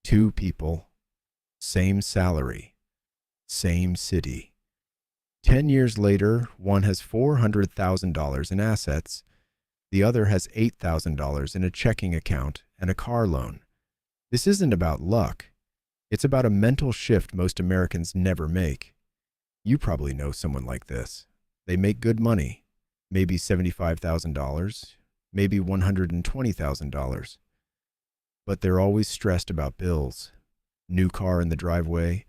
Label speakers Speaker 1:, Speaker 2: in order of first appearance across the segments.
Speaker 1: Two people, same salary, same city. 10 years later, one has $400,000 in assets, the other has $8,000 in a checking account and a car loan. This isn't about luck. It's about a mental shift most Americans never make. You probably know someone like this. They make good money, maybe $75,000, maybe $120,000. But they're always stressed about bills. New car in the driveway,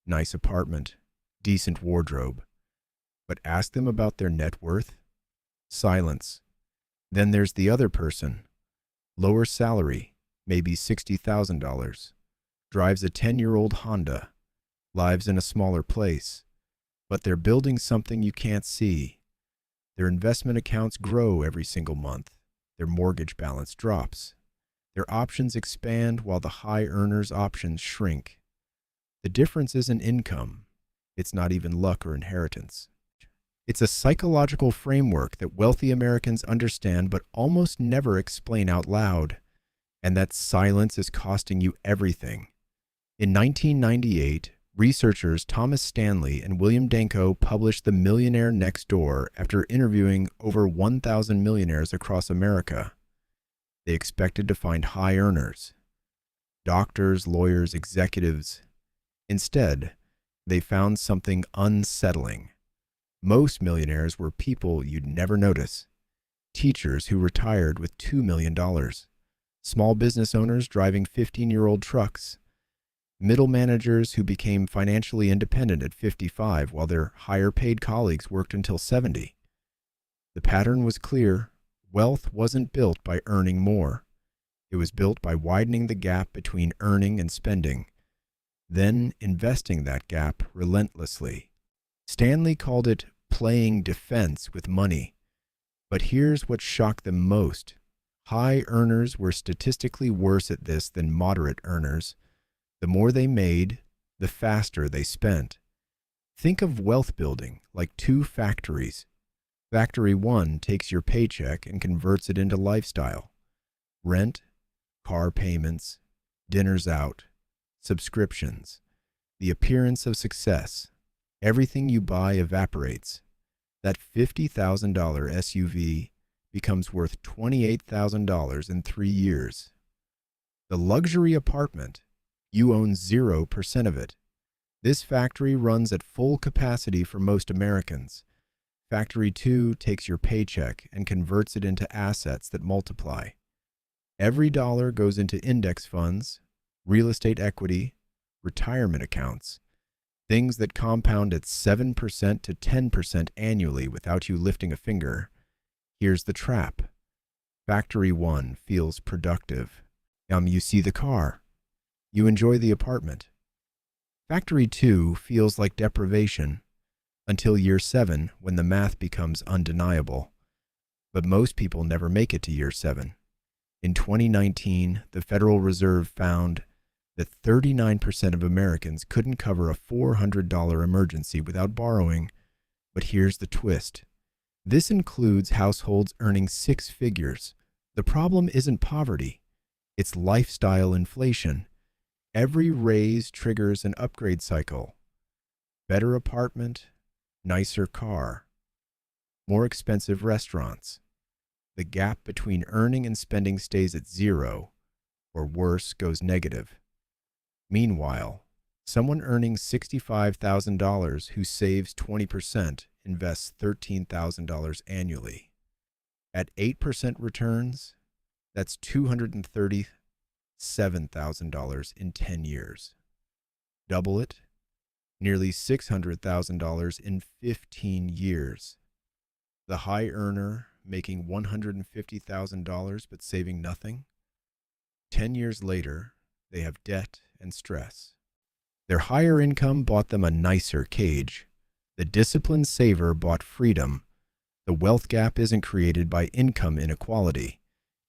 Speaker 1: nice apartment, decent wardrobe. But ask them about their net worth? Silence. Then there's the other person. Lower salary, maybe $60,000. Drives a 10-year-old Honda. Lives in a smaller place. But they're building something you can't see. Their investment accounts grow every single month. Their mortgage balance drops. Their options expand while the high earners' options shrink. The difference isn't income. It's not even luck or inheritance. It's a psychological framework that wealthy Americans understand but almost never explain out loud. And that silence is costing you everything. In 1998, researchers Thomas Stanley and William Danko published The Millionaire Next Door after interviewing over 1,000 millionaires across America. They expected to find high earners, doctors, lawyers, executives. Instead, they found something unsettling. Most millionaires were people you'd never notice. Teachers who retired with $2 million. Small business owners driving 15-year-old trucks. Middle managers who became financially independent at 55 while their higher-paid colleagues worked until 70. The pattern was clear. Wealth wasn't built by earning more. It was built by widening the gap between earning and spending, then investing that gap relentlessly. Stanley called it playing defense with money. But here's what shocked them most. High earners were statistically worse at this than moderate earners. The more they made, the faster they spent. Think of wealth building like two factories. Factory 1 takes your paycheck and converts it into lifestyle. Rent, car payments, dinners out, subscriptions, the appearance of success. Everything you buy evaporates. That $50,000 SUV becomes worth $28,000 in 3 years. The luxury apartment, you own 0% of it. This factory runs at full capacity for most Americans. Factory 2 takes your paycheck and converts it into assets that multiply. Every dollar goes into index funds, real estate equity, retirement accounts, things that compound at 7% to 10% annually without you lifting a finger. Here's the trap. Factory 1 feels productive. You see the car. You enjoy the apartment. Factory 2 feels like deprivation until year 7 when the math becomes undeniable. But most people never make it to year 7. In 2019, the Federal Reserve found that 39% of Americans couldn't cover a $400 emergency without borrowing. But here's the twist. This includes households earning 6 figures. The problem isn't poverty. It's lifestyle inflation. Every raise triggers an upgrade cycle. Better apartment, nicer car, more expensive restaurants. The gap between earning and spending stays at 0, or worse, goes negative. Meanwhile, someone earning $65,000 who saves 20% invests $13,000 annually. At 8% returns, that's $237,000 in 10 years. Double it, nearly $600,000 in 15 years. The high earner making $150,000 but saving nothing. 10 years later, they have debt and stress. Their higher income bought them a nicer cage. The disciplined saver bought freedom. The wealth gap isn't created by income inequality.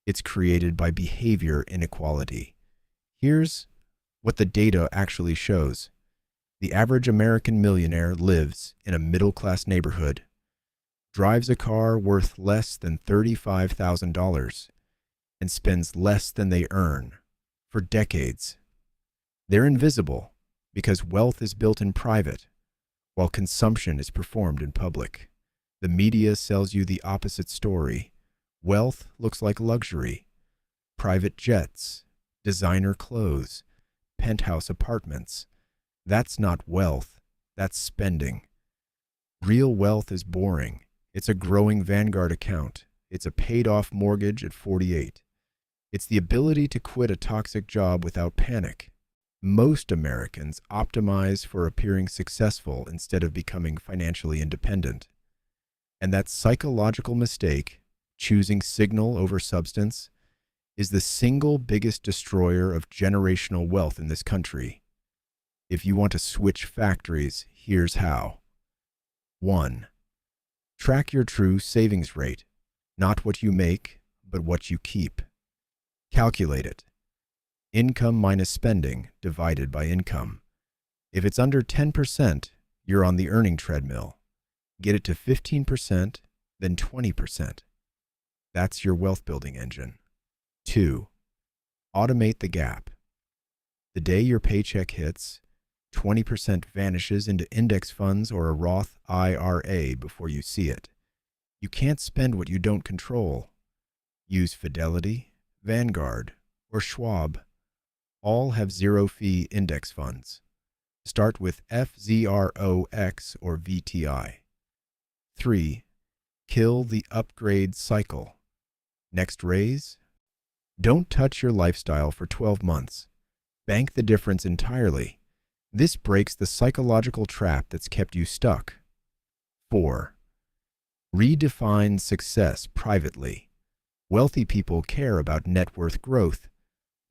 Speaker 1: It's created by behavior inequality. Here's what the data actually shows. The average American millionaire lives in a middle-class neighborhood, drives a car worth less than $35,000, and spends less than they earn for decades. They're invisible because wealth is built in private, while consumption is performed in public. The media sells you the opposite story. Wealth looks like luxury, private jets, designer clothes, penthouse apartments. That's not wealth, that's spending. Real wealth is boring. It's a growing Vanguard account. It's a paid-off mortgage at 48. It's the ability to quit a toxic job without panic. Most Americans optimize for appearing successful instead of becoming financially independent. And that psychological mistake, choosing signal over substance, is the single biggest destroyer of generational wealth in this country. If you want to switch factories, here's how. 1. Track your true savings rate, not what you make, but what you keep. Calculate it. Income minus spending divided by income. If it's under 10%, you're on the earning treadmill. Get it to 15%, then 20%. That's your wealth building engine. 2. Automate the gap. The day your paycheck hits, 20% vanishes into index funds or a Roth IRA before you see it. You can't spend what you don't control. Use Fidelity, Vanguard, or Schwab. All have zero-fee index funds. Start with FZROX or VTI. 3. Kill the upgrade cycle. Next raise? Don't touch your lifestyle for 12 months. Bank the difference entirely. This breaks the psychological trap that's kept you stuck. 4. Redefine success privately. Wealthy people care about net worth growth.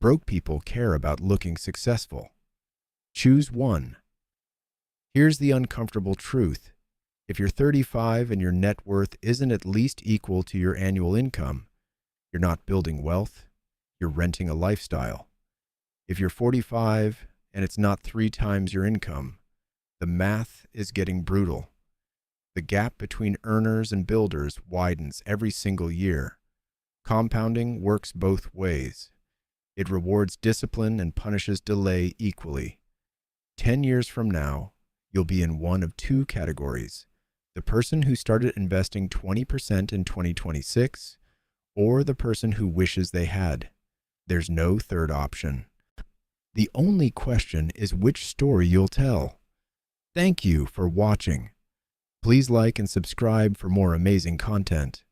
Speaker 1: Broke people care about looking successful. Choose one. Here's the uncomfortable truth. If you're 35 and your net worth isn't at least equal to your annual income, you're not building wealth, you're renting a lifestyle. If you're 45 and it's not 3 times your income, the math is getting brutal. The gap between earners and builders widens every single year. Compounding works both ways. It rewards discipline and punishes delay equally. 10 years from now, you'll be in one of 2 categories: the person who started investing 20% in 2026, or the person who wishes they had. There's no third option. The only question is which story you'll tell. Thank you for watching. Please like and subscribe for more amazing content.